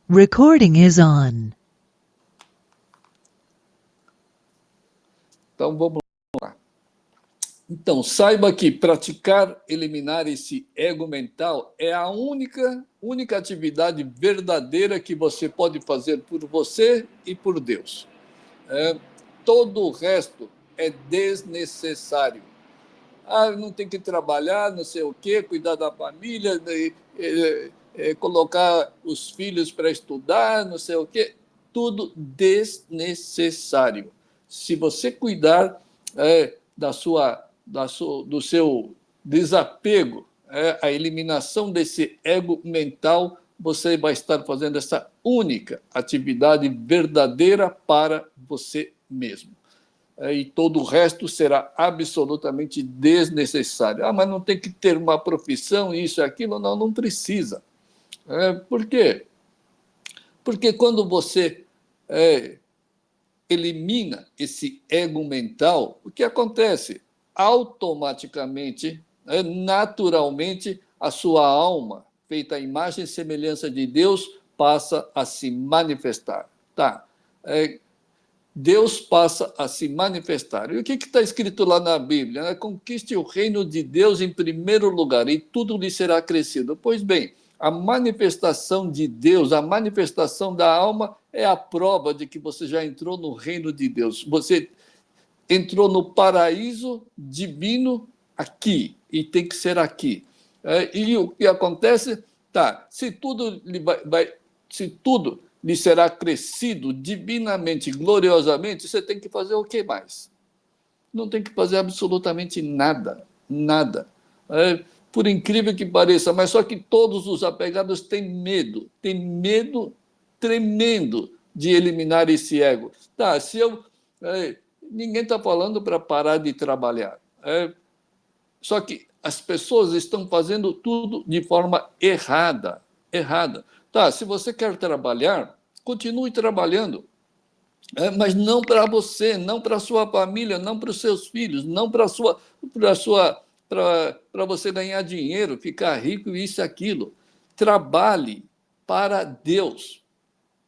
Recording is on. Então, vamos lá. Então, saiba que praticar, eliminar esse ego mental é a única atividade verdadeira que você pode fazer por você e por Deus. Todo o resto é desnecessário. Não tem que trabalhar, não sei o quê, cuidar da família, colocar os filhos para estudar, não sei o quê. Tudo desnecessário. Se você cuidar do seu desapego, a eliminação desse ego mental, você vai estar fazendo essa única atividade verdadeira para você mesmo. E todo o resto será absolutamente desnecessário. Mas não tem que ter uma profissão, isso e aquilo. Não, não precisa. Por quê? Porque quando você elimina esse ego mental, o que acontece? Automaticamente, naturalmente, a sua alma, feita à imagem e semelhança de Deus, passa a se manifestar. Tá? Deus passa a se manifestar. E o que está escrito lá na Bíblia? Conquiste o reino de Deus em primeiro lugar, e tudo lhe será acrescido. Pois bem, a manifestação de Deus, a manifestação da alma, é a prova de que você já entrou no reino de Deus. Você entrou no paraíso divino aqui, e tem que ser aqui. E o que acontece? Se tudo lhe será acrescido divinamente, gloriosamente, você tem que fazer o que mais? Não tem que fazer absolutamente nada, nada. Por incrível que pareça, mas só que todos os apegados têm medo tremendo de eliminar esse ego. Ninguém está falando para parar de trabalhar. Só que as pessoas estão fazendo tudo de forma errada. Se você quer trabalhar, continue trabalhando, mas não para você, não para a sua família, não para os seus filhos, não para você ganhar dinheiro, ficar rico, isso e aquilo. Trabalhe para Deus.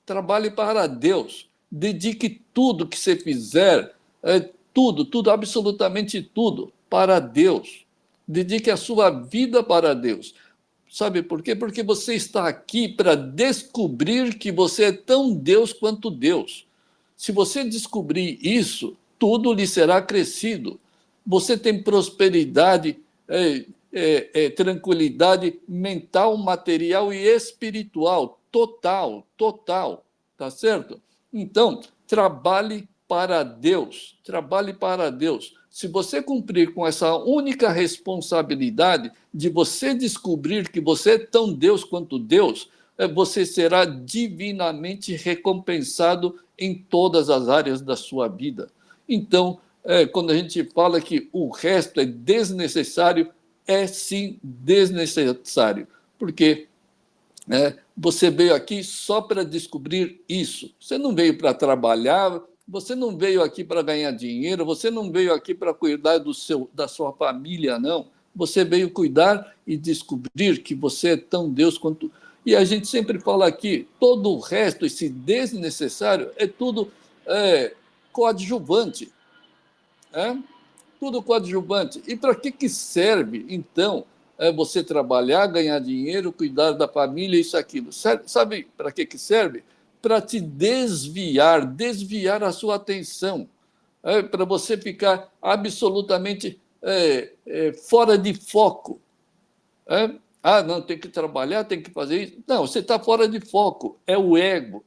Trabalhe para Deus. Dedique tudo que você fizer, tudo, absolutamente tudo, para Deus. Dedique a sua vida para Deus. Sabe por quê? Porque você está aqui para descobrir que você é tão Deus quanto Deus. Se você descobrir isso, tudo lhe será acrescido. Você tem prosperidade, tranquilidade mental, material e espiritual, total, tá certo? Então, trabalhe para Deus. Se você cumprir com essa única responsabilidade de você descobrir que você é tão Deus quanto Deus, você será divinamente recompensado em todas as áreas da sua vida. Então, quando a gente fala que o resto é desnecessário, é sim desnecessário, porque você veio aqui só para descobrir isso. Você não veio para trabalhar, você não veio aqui para ganhar dinheiro, você não veio aqui para cuidar da sua família, não. Você veio cuidar e descobrir que você é tão Deus quanto... E a gente sempre fala aqui, todo o resto, esse desnecessário, é tudo coadjuvante. Tudo coadjuvante. E para que serve, então, você trabalhar, ganhar dinheiro, cuidar da família, isso, aquilo? Sabe para que serve? Para te desviar a sua atenção, para você ficar absolutamente fora de foco. Não, tem que trabalhar, tem que fazer isso. Não, você está fora de foco. É o ego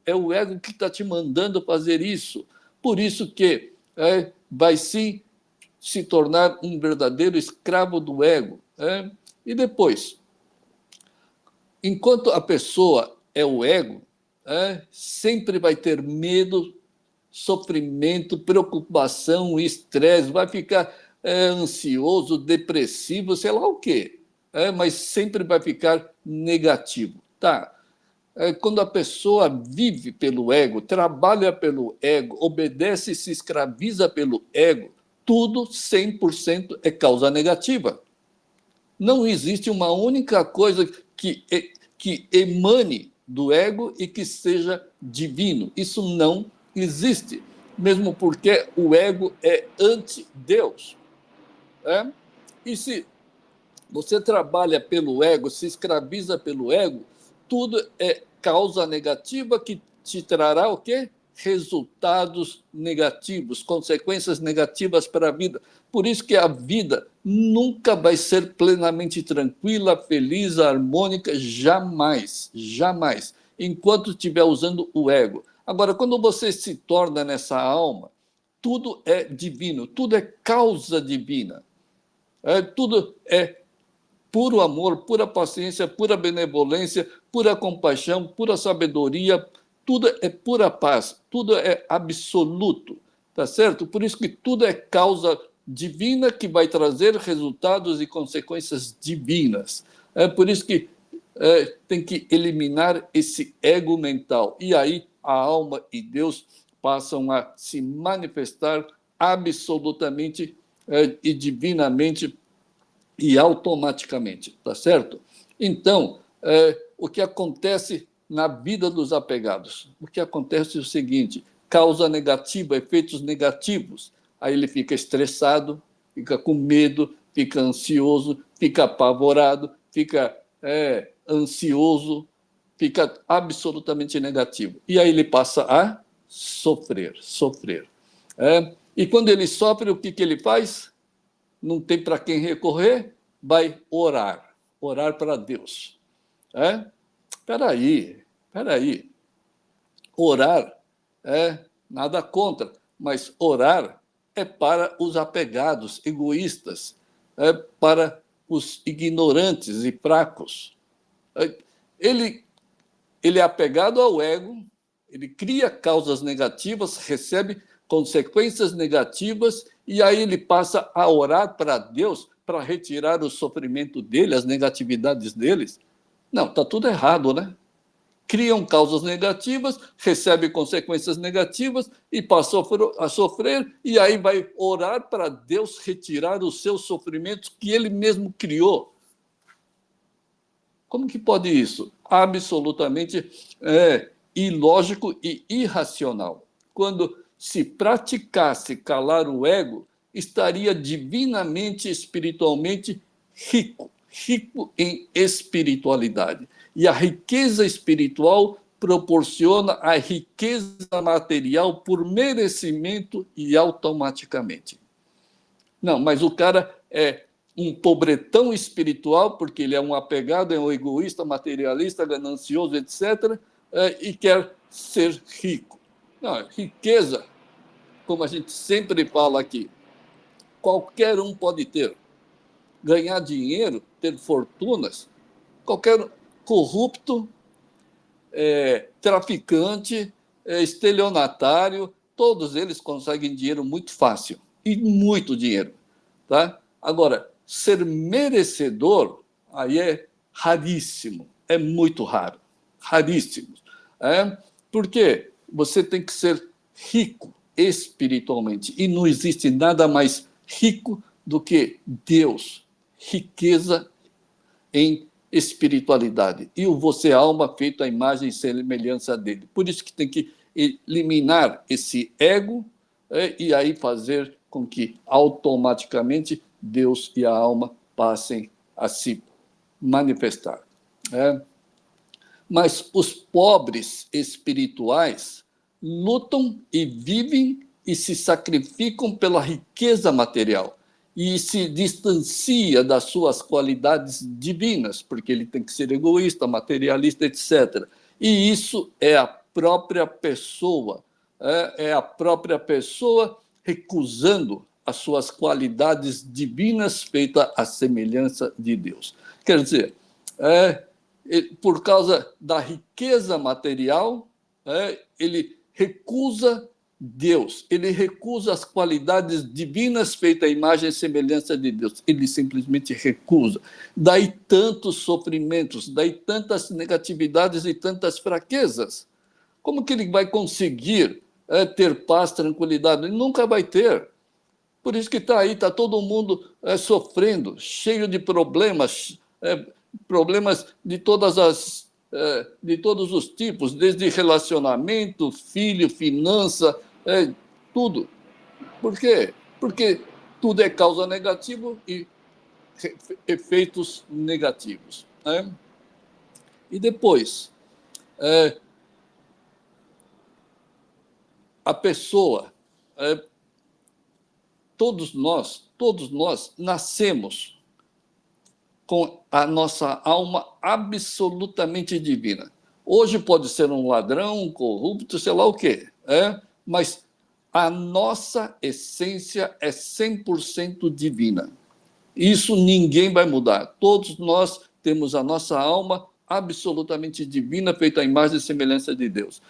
que está te mandando fazer isso. Por isso que vai sim se tornar um verdadeiro escravo do ego. E depois, enquanto a pessoa é o ego, sempre vai ter medo, sofrimento, preocupação, estresse, vai ficar ansioso, depressivo, sei lá o quê, mas sempre vai ficar negativo. Quando a pessoa vive pelo ego, trabalha pelo ego, obedece e se escraviza pelo ego, tudo 100% é causa negativa. Não existe uma única coisa que emane do ego e que seja divino. Isso não existe, mesmo porque o ego é anti-Deus. E se você trabalha pelo ego, se escraviza pelo ego, tudo é causa negativa que te trará o quê? Resultados negativos, consequências negativas para a vida. Por isso que a vida nunca vai ser plenamente tranquila, feliz, harmônica, jamais, jamais, enquanto estiver usando o ego. Agora, quando você se torna nessa alma, tudo é divino, tudo é causa divina. Tudo é puro amor, pura paciência, pura benevolência, pura compaixão, pura sabedoria, tudo é pura paz, tudo é absoluto, tá certo? Por isso que tudo é causa divina que vai trazer resultados e consequências divinas. É por isso que tem que eliminar esse ego mental. E aí a alma e Deus passam a se manifestar absolutamente e divinamente e automaticamente, tá certo? Então, o que acontece na vida dos apegados? O que acontece é o seguinte: causa negativa, efeitos negativos. Aí ele fica estressado, fica com medo, fica ansioso, fica apavorado, fica ansioso, fica absolutamente negativo. E aí ele passa a sofrer, sofrer. E quando ele sofre, o que ele faz? Não tem para quem recorrer, vai orar, orar para Deus. Espera aí. Orar nada contra, mas orar é para os apegados, egoístas, para os ignorantes e fracos. Ele é apegado ao ego, ele cria causas negativas, recebe consequências negativas, e aí ele passa a orar para Deus para retirar o sofrimento dele, as negatividades deles. Não, está tudo errado, né? Criam causas negativas, recebe consequências negativas e passa a sofrer, e aí vai orar para Deus retirar os seus sofrimentos que ele mesmo criou. Como que pode isso? Absolutamente ilógico e irracional. Quando se praticasse calar o ego, estaria divinamente, espiritualmente rico, rico em espiritualidade. E a riqueza espiritual proporciona a riqueza material por merecimento e automaticamente. Não, mas o cara é um pobretão espiritual, porque ele é um apegado, é um egoísta, materialista, ganancioso, etc., e quer ser rico. Não, riqueza, como a gente sempre fala aqui, qualquer um pode ter. Ganhar dinheiro, ter fortunas, qualquer corrupto, traficante, estelionatário, todos eles conseguem dinheiro muito fácil, e muito dinheiro. Tá? Agora, ser merecedor, aí é raríssimo, é muito raro, raríssimo. Porque você tem que ser rico espiritualmente, e não existe nada mais rico do que Deus, riqueza em espiritualidade. E o você é alma feito à imagem e semelhança dele. Por isso que tem que eliminar esse ego e aí fazer com que automaticamente Deus e a alma passem a se manifestar. Mas os pobres espirituais lutam e vivem e se sacrificam pela riqueza material e se distancia das suas qualidades divinas, porque ele tem que ser egoísta, materialista, etc. E isso é a própria pessoa, é a própria pessoa recusando as suas qualidades divinas feitas à semelhança de Deus. Quer dizer, por causa da riqueza material, ele recusa Deus, ele recusa as qualidades divinas feitas à imagem e semelhança de Deus, ele simplesmente recusa. Daí tantos sofrimentos, daí tantas negatividades e tantas fraquezas. Como que ele vai conseguir ter paz, tranquilidade? Ele nunca vai ter. Por isso que está aí, está todo mundo sofrendo, cheio de problemas, problemas de todas as de todos os tipos, desde relacionamento, filho, finança, tudo. Por quê? Porque tudo é causa negativa e efeitos negativos. Né? E depois, a pessoa, todos nós nascemos com a nossa alma absolutamente divina. Hoje pode ser um ladrão, um corrupto, sei lá o quê, mas a nossa essência é 100% divina. Isso ninguém vai mudar. Todos nós temos a nossa alma absolutamente divina, feita à imagem e semelhança de Deus.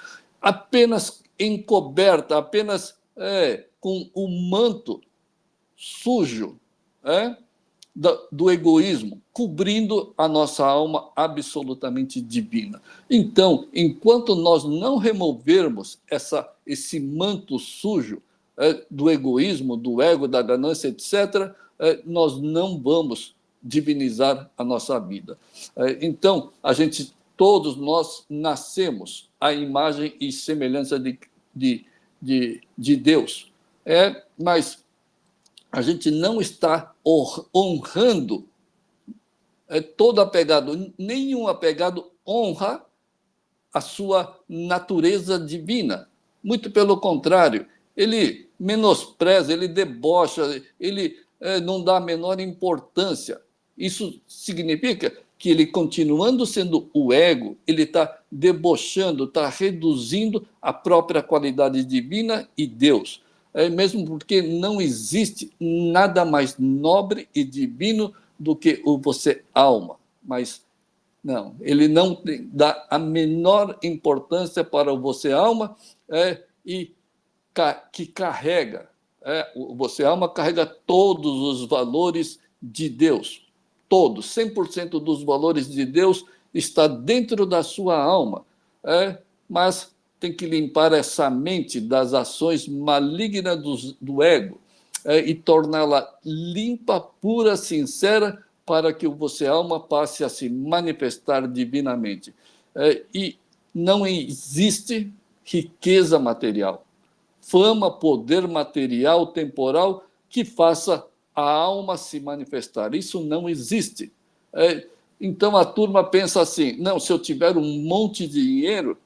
Apenas encoberta, apenas com o manto sujo do egoísmo, cobrindo a nossa alma absolutamente divina. Então, enquanto nós não removermos esse manto sujo do egoísmo, do ego, da ganância, etc., nós não vamos divinizar a nossa vida. Então, todos nós nascemos à imagem e semelhança de Deus. Mas a gente não está honrando todo apegado. Nenhum apegado honra a sua natureza divina. Muito pelo contrário, ele menospreza, ele debocha, ele não dá a menor importância. Isso significa que ele, continuando sendo o ego, ele está debochando, está reduzindo a própria qualidade divina e Deus. Mesmo porque não existe nada mais nobre e divino do que o você alma. Mas não, ele não dá a menor importância para o você alma e que carrega. O você alma carrega todos os valores de Deus. Todos, 100% dos valores de Deus está dentro da sua alma. Mas tem que limpar essa mente das ações malignas do ego e torná-la limpa, pura, sincera, para que o você alma passe a se manifestar divinamente. E não existe riqueza material, fama, poder material, temporal, que faça a alma se manifestar. Isso não existe. Então a turma pensa assim: não, se eu tiver um monte de dinheiro,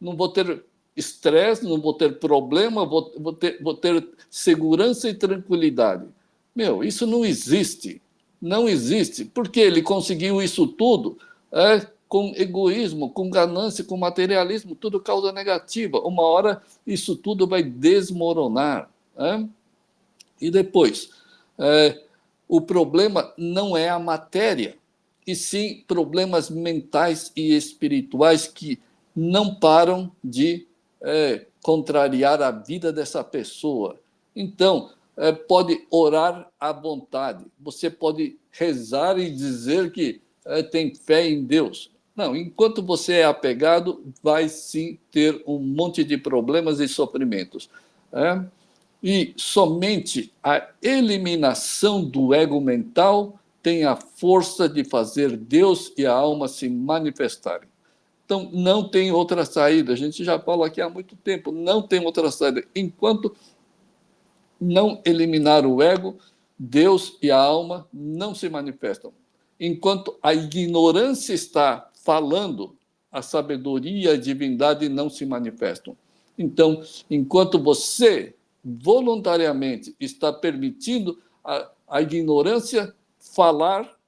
não vou ter estresse, não vou ter problema, vou ter segurança e tranquilidade. Meu, isso não existe. Não existe. Porque ele conseguiu isso tudo com egoísmo, com ganância, com materialismo, tudo causa negativa. Uma hora isso tudo vai desmoronar. E depois, o problema não é a matéria, e sim problemas mentais e espirituais que não param de contrariar a vida dessa pessoa. Então, pode orar à vontade, você pode rezar e dizer que tem fé em Deus. Não, enquanto você é apegado, vai sim ter um monte de problemas e sofrimentos. E somente a eliminação do ego mental tem a força de fazer Deus e a alma se manifestarem. Então, não tem outra saída. A gente já fala aqui há muito tempo, não tem outra saída. Enquanto não eliminar o ego, Deus e a alma não se manifestam. Enquanto a ignorância está falando, a sabedoria e a divindade não se manifestam. Então, enquanto você voluntariamente está permitindo a ignorância falar,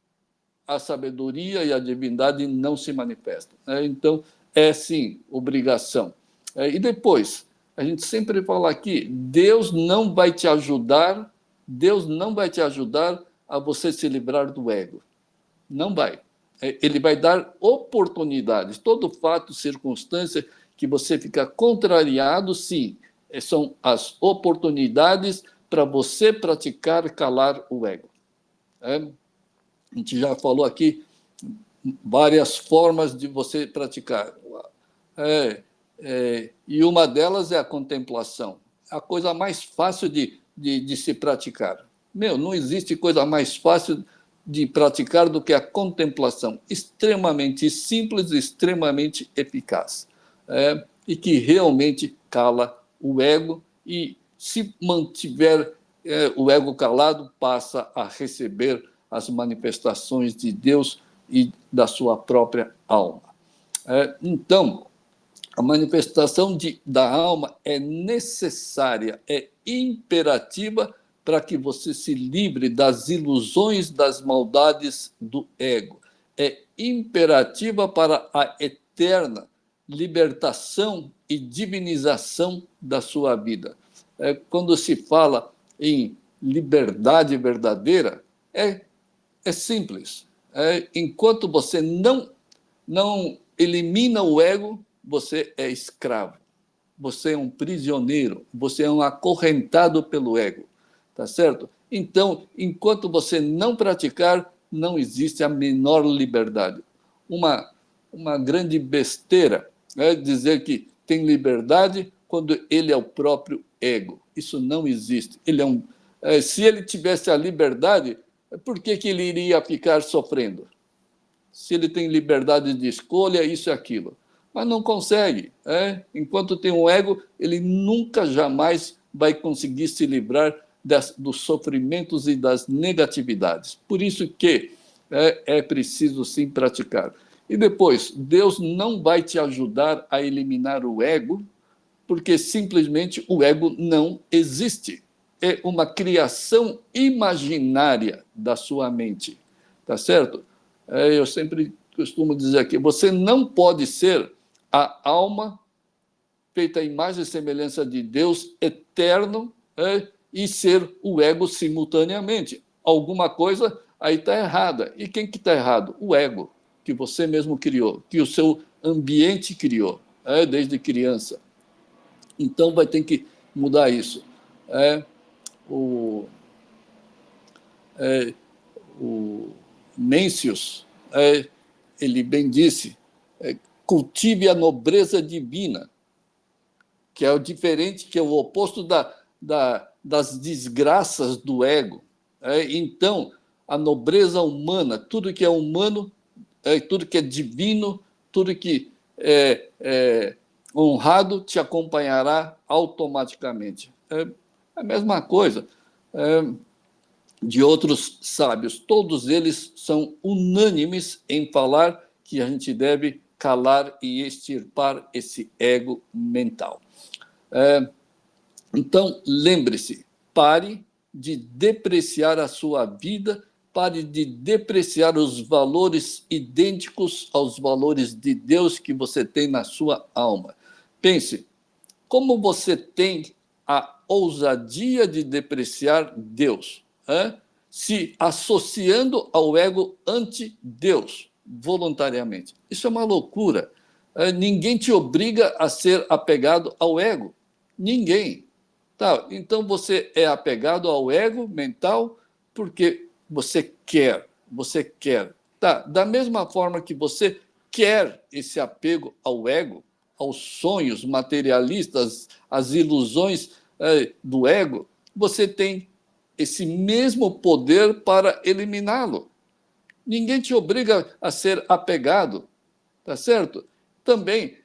a sabedoria e a divindade não se manifestam. Então, sim, obrigação. E depois, a gente sempre fala aqui, Deus não vai te ajudar a você se livrar do ego. Não vai. Ele vai dar oportunidades. Todo fato, circunstância que você fica contrariado, sim, são as oportunidades para você praticar calar o ego. A gente já falou aqui várias formas de você praticar. E uma delas é a contemplação. A coisa mais fácil de se praticar. Não existe coisa mais fácil de praticar do que a contemplação. Extremamente simples, extremamente eficaz. E que realmente cala o ego e, se mantiver o ego calado, passa a receber as manifestações de Deus e da sua própria alma. Então, a manifestação da alma é necessária, é imperativa para que você se livre das ilusões, das maldades do ego. É imperativa para a eterna libertação e divinização da sua vida. Quando se fala em liberdade verdadeira, é simples. Enquanto você não elimina o ego, você é escravo. Você é um prisioneiro, você é um acorrentado pelo ego, tá certo? Então, enquanto você não praticar, não existe a menor liberdade. Uma grande besteira é dizer que tem liberdade quando ele é o próprio ego. Isso não existe. Se ele tivesse a liberdade, por que ele iria ficar sofrendo? Se ele tem liberdade de escolha, isso e aquilo. Mas não consegue. Enquanto tem um ego, ele nunca, jamais vai conseguir se livrar dos sofrimentos e das negatividades. Por isso que é preciso, sim, praticar. E depois, Deus não vai te ajudar a eliminar o ego, porque simplesmente o ego não existe. É uma criação imaginária da sua mente. Tá certo? Eu sempre costumo dizer aqui, você não pode ser a alma feita à imagem e semelhança de Deus eterno e ser o ego simultaneamente. Alguma coisa aí está errada. E quem que está errado? O ego, que você mesmo criou, que o seu ambiente criou, desde criança. Então, vai ter que mudar isso. O Mencius, ele bem disse, cultive a nobreza divina, que é o diferente, que é o oposto das desgraças do ego. Então, a nobreza humana, tudo que é humano, tudo que é divino, tudo que é honrado, te acompanhará automaticamente. É a mesma coisa de outros sábios. Todos eles são unânimes em falar que a gente deve calar e extirpar esse ego mental. Então, lembre-se, pare de depreciar a sua vida, pare de depreciar os valores idênticos aos valores de Deus que você tem na sua alma. Pense, como você tem a ousadia de depreciar Deus, se associando ao ego ante-Deus, voluntariamente. Isso é uma loucura. Ninguém te obriga a ser apegado ao ego. Ninguém. Tá, então você é apegado ao ego mental porque você quer. Você quer. Tá, da mesma forma que você quer esse apego ao ego, aos sonhos materialistas, às ilusões do ego, você tem esse mesmo poder para eliminá-lo. Ninguém te obriga a ser apegado, tá certo? Também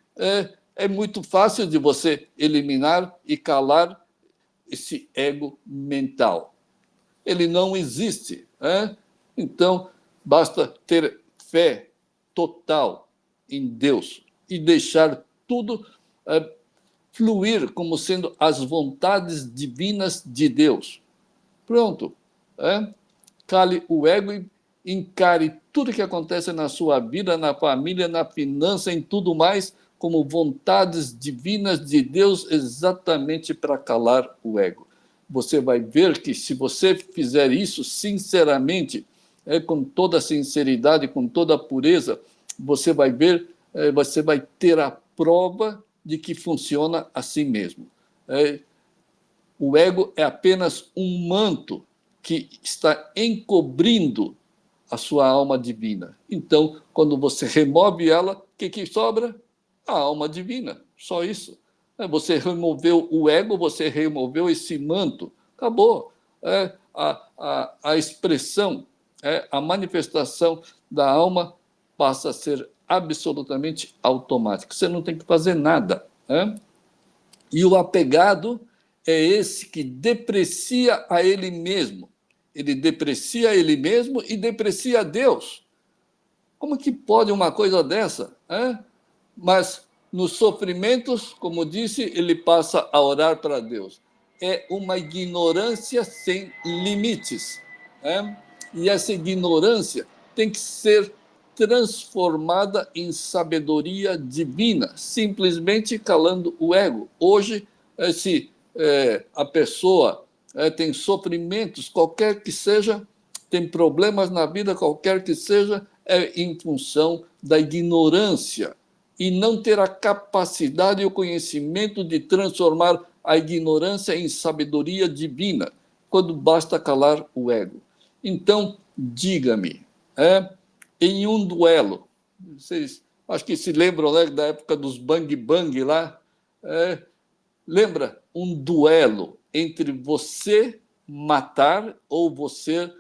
é muito fácil de você eliminar e calar esse ego mental. Ele não existe. Então, basta ter fé total em Deus e deixar tudo fluir como sendo as vontades divinas de Deus. Pronto. Cale o ego e encare tudo que acontece na sua vida, na família, na finança, em tudo mais, como vontades divinas de Deus, exatamente para calar o ego. Você vai ver que, se você fizer isso sinceramente, com toda a sinceridade, com toda a pureza, você vai ver, você vai ter a prova de que funciona assim mesmo. O ego é apenas um manto que está encobrindo a sua alma divina. Então, quando você remove ela, o que sobra? A alma divina, só isso. Você removeu o ego, você removeu esse manto, acabou. A expressão a manifestação da alma passa a ser absolutamente automática. Você não tem que fazer nada. E o apegado é esse que deprecia a ele mesmo. Ele deprecia a ele mesmo e deprecia a Deus. Como que pode uma coisa dessa? Mas nos sofrimentos, como disse, ele passa a orar para Deus. É uma ignorância sem limites. E essa ignorância tem que ser transformada em sabedoria divina, simplesmente calando o ego. Hoje, se a pessoa tem sofrimentos, qualquer que seja, tem problemas na vida, qualquer que seja, é em função da ignorância e não ter a capacidade e o conhecimento de transformar a ignorância em sabedoria divina, quando basta calar o ego. Então, diga-me, em um duelo, vocês acho que se lembram, né, da época dos bang bang lá, lembra um duelo entre você matar ou você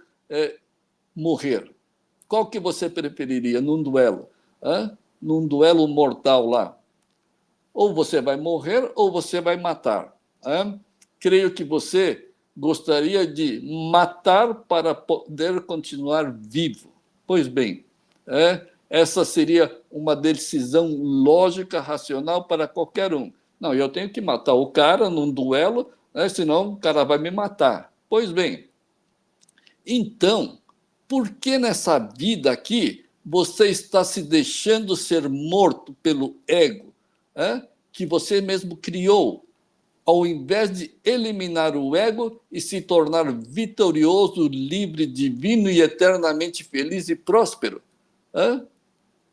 morrer? Qual que você preferiria num duelo? Num duelo mortal lá? Ou você vai morrer ou você vai matar. Creio que você gostaria de matar para poder continuar vivo. Pois bem, essa seria uma decisão lógica, racional para qualquer um. Não, eu tenho que matar o cara num duelo, senão o cara vai me matar. Pois bem, então, por que nessa vida aqui você está se deixando ser morto pelo ego, que você mesmo criou, ao invés de eliminar o ego e se tornar vitorioso, livre, divino e eternamente feliz e próspero?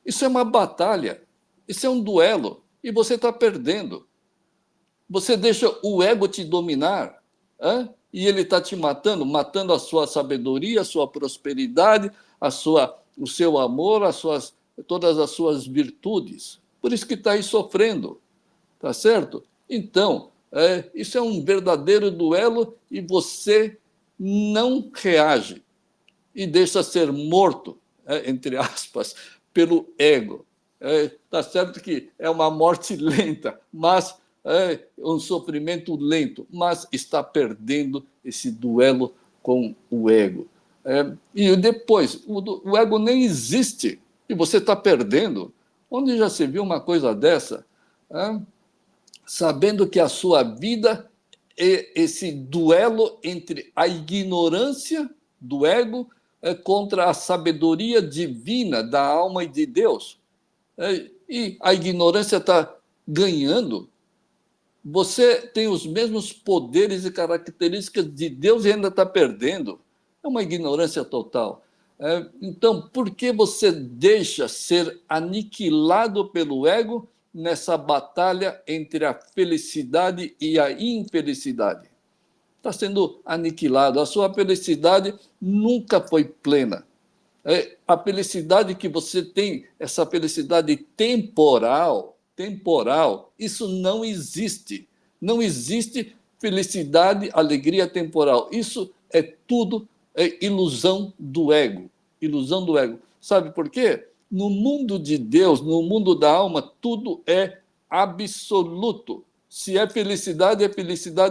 Isso é uma batalha, isso é um duelo, e você está perdendo. Você deixa o ego te dominar, e ele está te matando, matando a sua sabedoria, a sua prosperidade, o seu amor, todas as suas virtudes. Por isso que está aí sofrendo, tá certo? Então, isso é um verdadeiro duelo e você não reage e deixa ser morto, entre aspas, pelo ego. Tá certo que é uma morte lenta, mas um sofrimento lento, mas está perdendo esse duelo com o ego. E depois, o ego nem existe e você está perdendo. Onde já se viu uma coisa dessa? Sabendo que a sua vida é esse duelo entre a ignorância do ego contra a sabedoria divina da alma e de Deus. E a ignorância está ganhando. Você tem os mesmos poderes e características de Deus e ainda está perdendo. É uma ignorância total. Então, por que você deixa ser aniquilado pelo ego nessa batalha entre a felicidade e a infelicidade? Está sendo aniquilado. A sua felicidade nunca foi plena. A felicidade que você tem, essa felicidade temporal, isso não existe. Não existe felicidade, alegria temporal. Isso é tudo ilusão do ego. Ilusão do ego. Sabe por quê? No mundo de Deus, no mundo da alma, tudo é absoluto. Se é felicidade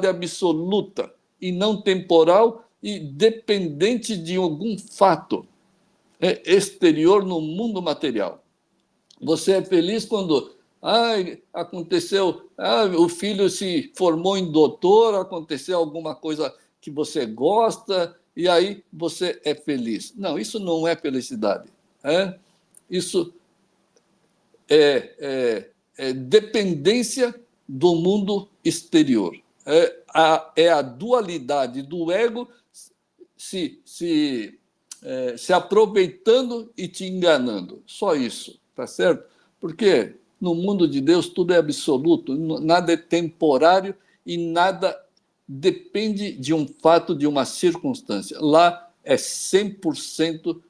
absoluta e não temporal e dependente de algum fato exterior no mundo material. Você é feliz quando aconteceu, o filho se formou em doutor, aconteceu alguma coisa que você gosta, e aí você é feliz. Não, isso não é felicidade. Isso é dependência do mundo exterior. É a dualidade do ego se aproveitando e te enganando. Só isso, tá certo? Porque no mundo de Deus tudo é absoluto, nada é temporário e nada depende de um fato, de uma circunstância. Lá é 100%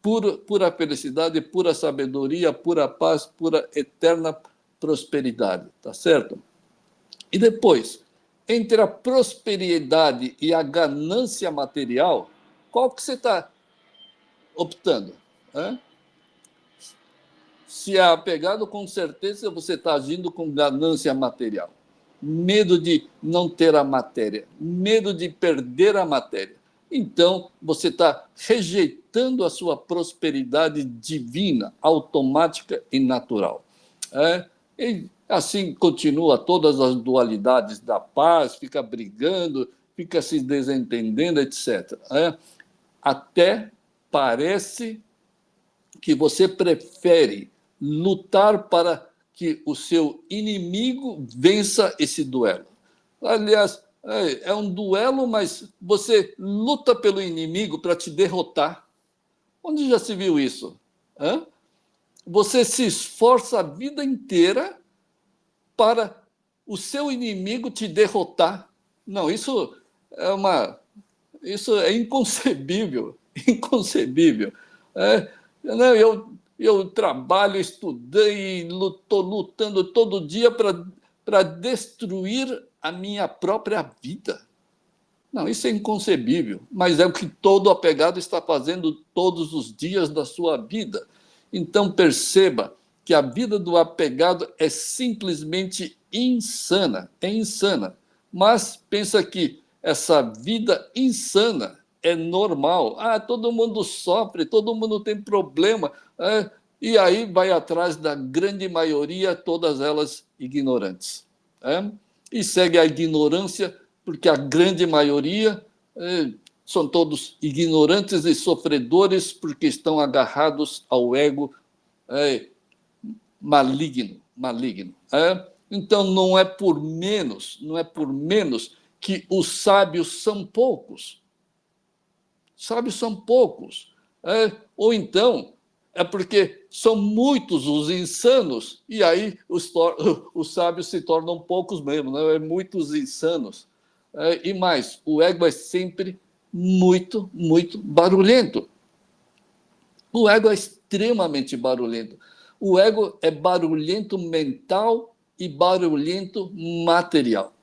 pura felicidade, pura sabedoria, pura paz, pura eterna prosperidade, tá certo? E depois, entre a prosperidade e a ganância material, qual que você está optando. Né? Se é apegado, com certeza você está agindo com ganância material. Medo de não ter a matéria, medo de perder a matéria. Então, você está rejeitando a sua prosperidade divina, automática e natural. E assim continua todas as dualidades da paz, fica brigando, fica se desentendendo, etc. Até parece que você prefere lutar para que o seu inimigo vença esse duelo. Aliás, é um duelo, mas você luta pelo inimigo para te derrotar. Onde já se viu isso? Você se esforça a vida inteira para o seu inimigo te derrotar. Não, isso é inconcebível, inconcebível. Não, eu trabalho, estudei, estou lutando todo dia para destruir a minha própria vida. Não, isso é inconcebível, mas é o que todo apegado está fazendo todos os dias da sua vida. Então perceba que a vida do apegado é simplesmente insana, é insana. Mas pensa que essa vida insana é normal. Todo mundo sofre, todo mundo tem problema. E aí vai atrás da grande maioria, todas elas ignorantes. E segue a ignorância, porque a grande maioria são todos ignorantes e sofredores, porque estão agarrados ao ego maligno, maligno. Então não é por menos que os sábios são poucos. Sábios são poucos. Ou então é porque são muitos os insanos, e aí os sábios se tornam poucos mesmo, né? Muitos insanos. E mais, o ego é sempre muito, muito barulhento. O ego é extremamente barulhento. O ego é barulhento mental e barulhento material.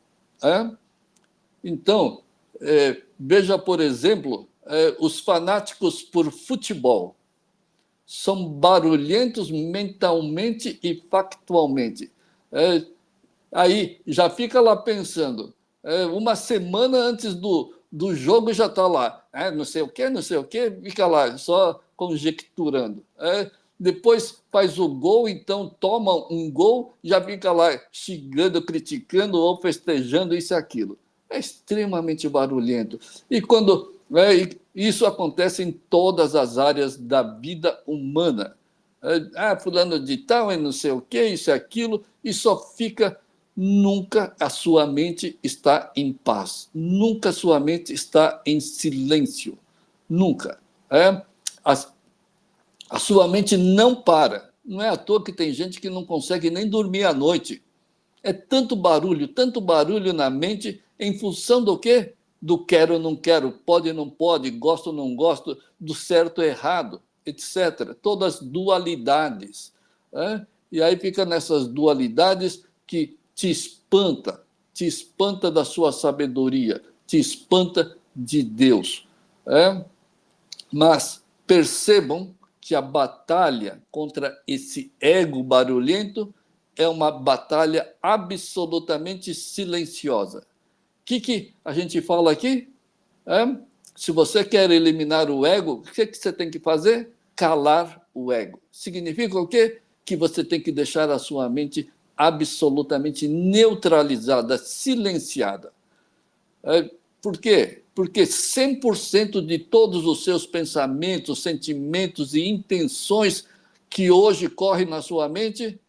Então, veja, por exemplo, os fanáticos por futebol são barulhentos mentalmente e factualmente. Aí já fica lá pensando, uma semana antes do jogo já está lá, não sei o quê, fica lá só conjecturando. Depois faz o gol, então toma um gol, já fica lá xingando, criticando ou festejando isso e aquilo. É extremamente barulhento. E quando isso acontece em todas as áreas da vida humana. Fulano de tal, e não sei o quê, isso e aquilo, e só fica. Nunca a sua mente está em paz. Nunca a sua mente está em silêncio. Nunca. A sua mente não para. Não é à toa que tem gente que não consegue nem dormir à noite. É tanto barulho na mente, em função do quê? Do quero ou não quero, pode ou não pode, gosto ou não gosto, do certo ou errado, etc. Todas dualidades. E aí fica nessas dualidades que te espanta da sua sabedoria, te espanta de Deus. Mas percebam que a batalha contra esse ego barulhento é uma batalha absolutamente silenciosa. O que a gente fala aqui? Se você quer eliminar o ego, o que você tem que fazer? Calar o ego. Significa o quê? Que você tem que deixar a sua mente absolutamente neutralizada, silenciada. Por quê? Porque 100% de todos os seus pensamentos, sentimentos e intenções que hoje correm na sua mente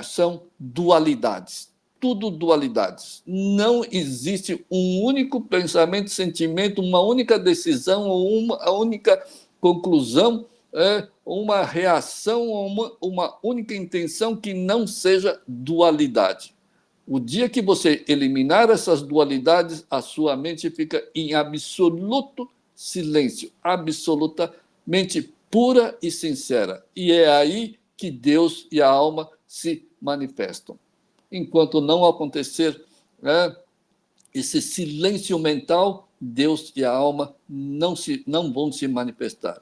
são dualidades. Tudo dualidades. Não existe um único pensamento, sentimento, uma única decisão ou uma única conclusão, uma reação ou uma única intenção que não seja dualidade. O dia que você eliminar essas dualidades, a sua mente fica em absoluto silêncio, absolutamente pura e sincera. E é aí que Deus e a alma se manifestam. Enquanto não acontecer esse silêncio mental, Deus e a alma não vão se manifestar.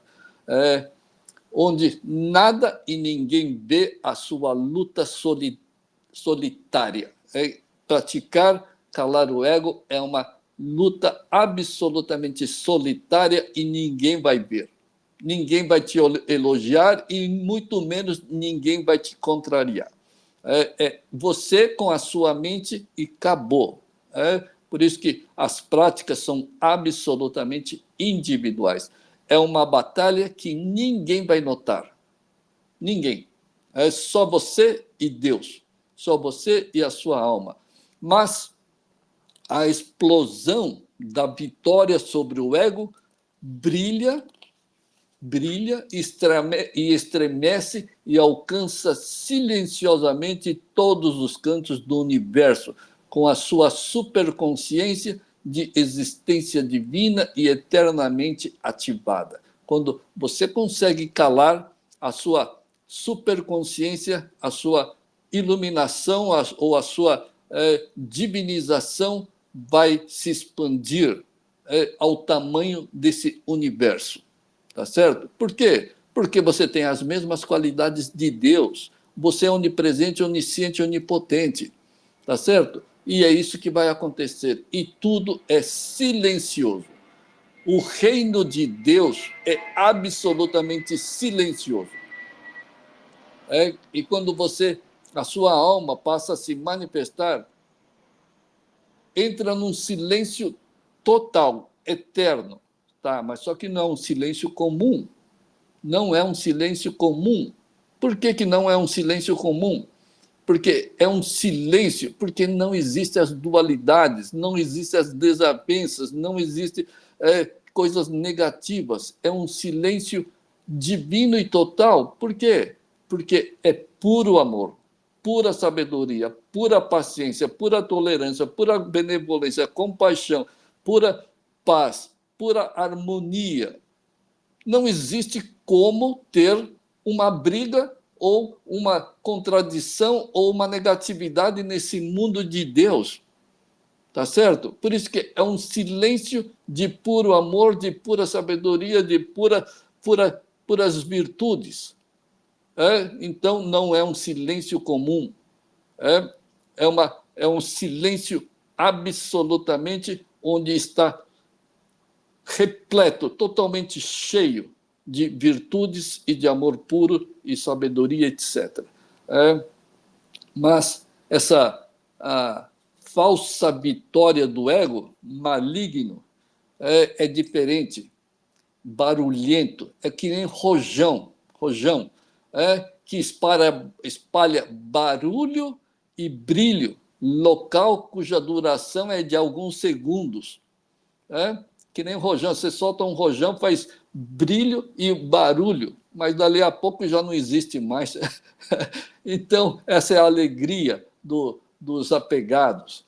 Onde nada e ninguém vê a sua luta solitária. Praticar, calar o ego é uma luta absolutamente solitária e ninguém vai ver. Ninguém vai te elogiar e muito menos ninguém vai te contrariar. Você com a sua mente e acabou. Por isso que as práticas são absolutamente individuais. É uma batalha que ninguém vai notar. Ninguém. É só você e Deus. Só você e a sua alma. Mas a explosão da vitória sobre o ego brilha e estremece e alcança silenciosamente todos os cantos do universo, com a sua superconsciência de existência divina e eternamente ativada. Quando você consegue calar a sua superconsciência, a sua iluminação ou a sua divinização vai se expandir ao tamanho desse universo. Tá certo? Por quê? Porque você tem as mesmas qualidades de Deus. Você é onipresente, onisciente, onipotente. Tá certo? E é isso que vai acontecer. E tudo é silencioso. O reino de Deus é absolutamente silencioso. E quando a sua alma passa a se manifestar, entra num silêncio total, eterno. Tá? Mas só que não é um silêncio comum. Não é um silêncio comum. Por que não é um silêncio comum? Porque é um silêncio, porque não existem as dualidades, não existem as desavenças, não existem coisas negativas. É um silêncio divino e total. Por quê? Porque é puro amor, pura sabedoria, pura paciência, pura tolerância, pura benevolência, compaixão, pura paz, pura harmonia. Não existe como ter uma briga ou uma contradição ou uma negatividade nesse mundo de Deus. Tá certo? Por isso que é um silêncio de puro amor, de pura sabedoria, de puras virtudes. Então, não é um silêncio comum. É um silêncio absolutamente onde está repleto, totalmente cheio de virtudes e de amor puro e sabedoria, etc. Mas essa a falsa vitória do ego maligno é diferente, barulhento, é que nem rojão, que espalha barulho e brilho, local cuja duração é de alguns segundos. Que nem rojão, você solta um rojão, faz brilho e barulho, mas dali a pouco já não existe mais. Então, essa é a alegria dos apegados.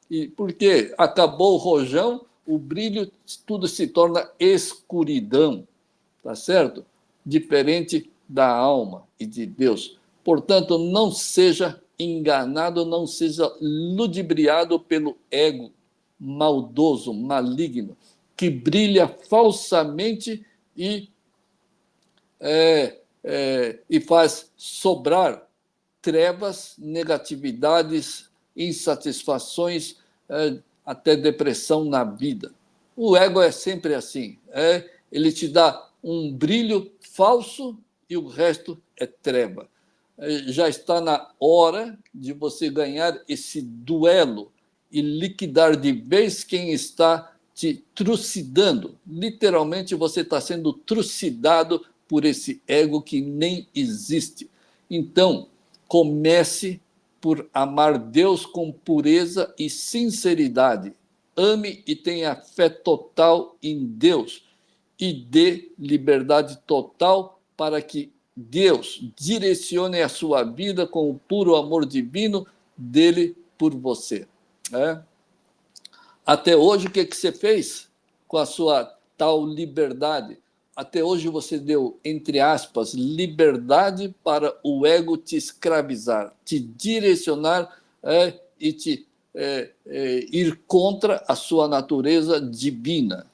E por quê? Acabou o rojão, o brilho, tudo se torna escuridão, tá certo? Diferente da alma e de Deus. Portanto, não seja enganado, não seja ludibriado pelo ego maldoso, maligno, que brilha falsamente e faz sobrar trevas, negatividades, insatisfações, até depressão na vida. O ego é sempre assim. Ele te dá um brilho falso e o resto é treva. Já está na hora de você ganhar esse duelo e liquidar de vez quem está te trucidando. Literalmente, você está sendo trucidado por esse ego que nem existe. Então, comece por amar Deus com pureza e sinceridade. Ame e tenha fé total em Deus e dê liberdade total para que Deus direcione a sua vida com o puro amor divino dele por você. Até hoje, o que você fez com a sua tal liberdade? Até hoje você deu, entre aspas, liberdade para o ego te escravizar, te direcionar e te ir contra a sua natureza divina.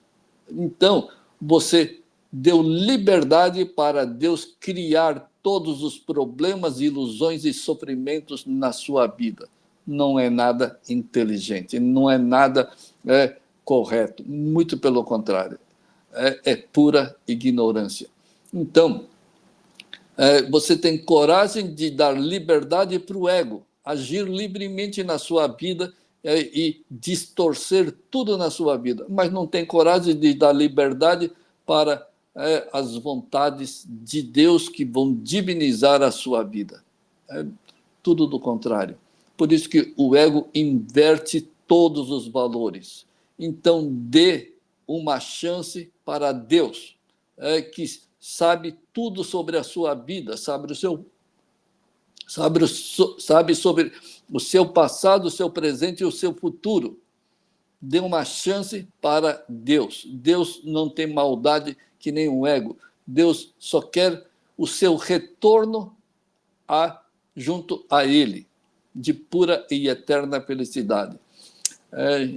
Então, você deu liberdade para Deus criar todos os problemas, ilusões e sofrimentos na sua vida. Não é nada inteligente, não é nada correto, muito pelo contrário, é pura ignorância. Então, você tem coragem de dar liberdade para o ego, agir livremente na sua vida e distorcer tudo na sua vida, mas não tem coragem de dar liberdade para as vontades de Deus que vão divinizar a sua vida. Tudo do contrário. Por isso que o ego inverte todos os valores. Então, dê uma chance para Deus, que sabe tudo sobre a sua vida, sabe sobre o seu passado, o seu presente e o seu futuro. Dê uma chance para Deus. Deus não tem maldade que nem o ego. Deus só quer o seu retorno junto a Ele, de pura e eterna felicidade.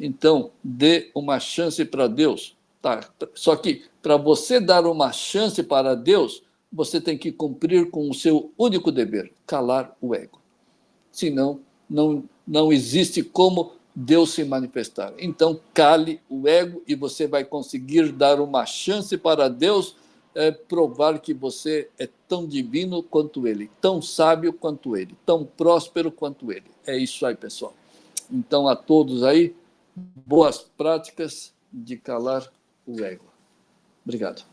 Então, dê uma chance para Deus. Tá? Só que, para você dar uma chance para Deus, você tem que cumprir com o seu único dever, calar o ego. Senão, não existe como Deus se manifestar. Então, cale o ego e você vai conseguir dar uma chance para Deus provar que você é tão divino quanto Ele, tão sábio quanto Ele, tão próspero quanto Ele. É isso aí, pessoal. Então, a todos aí, boas práticas de calar o ego. Obrigado.